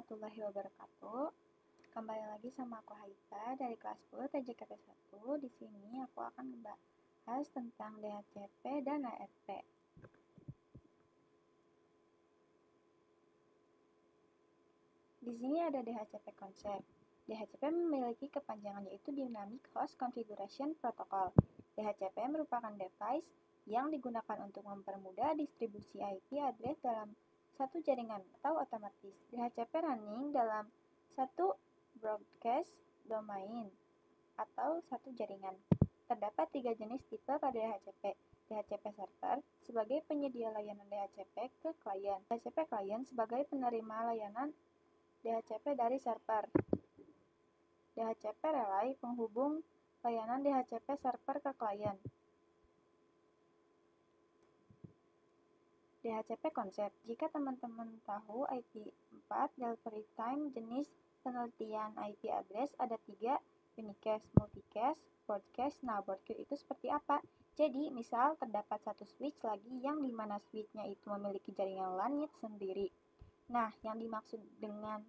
warahmatullahi wabarakatuh. Kembali lagi sama aku Haita dari kelas 10 TJKT 1. Di sini aku akan membahas tentang DHCP dan ARP. Di sini ada DHCP konsep. DHCP memiliki kepanjangan yaitu Dynamic Host Configuration Protocol. DHCP merupakan device yang digunakan untuk mempermudah distribusi IP address dalam satu jaringan atau otomatis. DHCP running dalam satu broadcast domain atau satu jaringan. Terdapat 3 jenis tipe pada DHCP. DHCP server sebagai penyedia layanan DHCP ke klien. DHCP klien sebagai penerima layanan DHCP dari server. DHCP relay penghubung layanan DHCP server ke klien. DHCP konsep. Jika teman-teman tahu IP4 delivery time jenis penelitian IP address ada 3, unicast, multicast, broadcast. Nah, broadcast itu seperti apa? Jadi, misal terdapat satu switch lagi yang dimana switchnya itu memiliki jaringan LAN sendiri. Nah, yang dimaksud dengan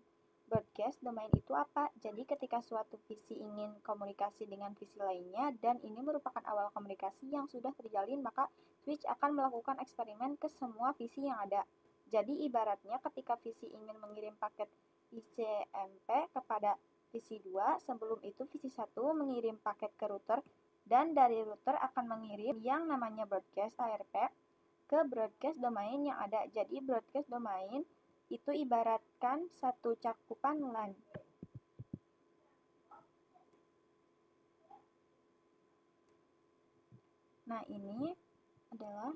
broadcast domain itu apa? Jadi ketika suatu visi ingin komunikasi dengan visi lainnya dan ini merupakan awal komunikasi yang sudah terjalin, maka switch akan melakukan eksperimen ke semua visi yang ada. Jadi ibaratnya ketika visi ingin mengirim paket ICMP kepada visi 2, sebelum itu visi 1 mengirim paket ke router dan dari router akan mengirim yang namanya broadcast ARP ke broadcast domain yang ada. Jadi broadcast domain itu ibaratkan satu cakupan LAN. Nah, ini adalah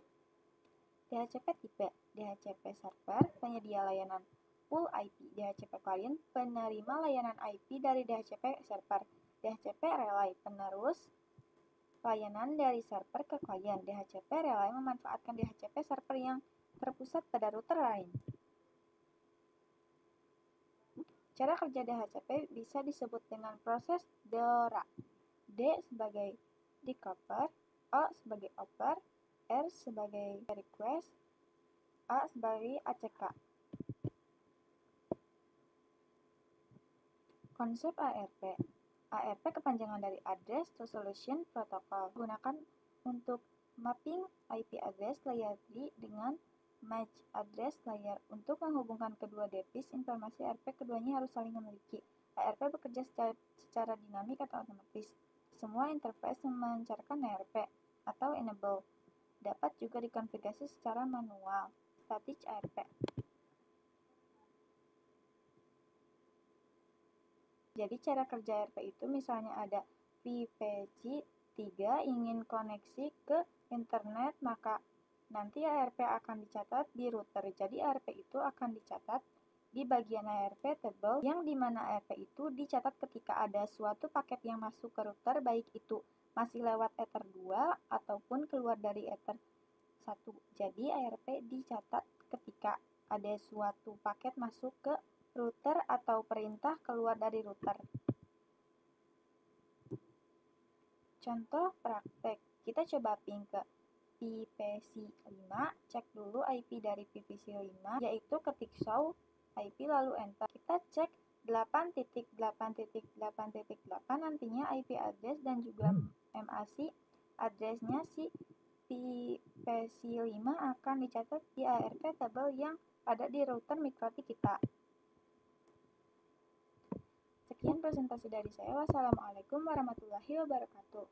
DHCP tipe. DHCP server, penyedia layanan pool IP. DHCP client, penerima layanan IP dari DHCP server. DHCP relay, penerus layanan dari server ke klien. DHCP relay memanfaatkan DHCP server yang terpusat pada router lain. Cara kerja DHCP bisa disebut dengan proses DORA. D sebagai decouple, O sebagai offer, R sebagai request, A sebagai ACK. Konsep ARP. ARP kepanjangan dari Address Resolution Protocol. Gunakan untuk mapping IP address layer 3 dengan match address layer. Untuk menghubungkan kedua device, informasi ARP keduanya harus saling memiliki. ARP bekerja secara dinamik atau otomatis. Semua interface memancarkan ARP atau enable. Dapat juga dikonfigurasi secara manual. Static ARP. Jadi cara kerja ARP itu misalnya ada VPC 3 ingin koneksi ke internet, maka nanti ARP akan dicatat di router. Jadi ARP itu akan dicatat di bagian ARP table yang dimana ARP itu dicatat ketika ada suatu paket yang masuk ke router, baik itu masih lewat Ether 2 ataupun keluar dari Ether 1. Jadi ARP dicatat ketika ada suatu paket masuk ke router atau perintah keluar dari router. Contoh praktek, kita coba ping ke VPC 5, cek dulu IP dari VPC 5, yaitu ketik show IP lalu enter. Kita cek 8.8.8.8 nantinya IP address dan juga MAC addressnya si VPC 5 akan dicatat di ARP table yang ada di router MikroTik kita. Sekian presentasi dari saya. Wassalamualaikum warahmatullahi wabarakatuh.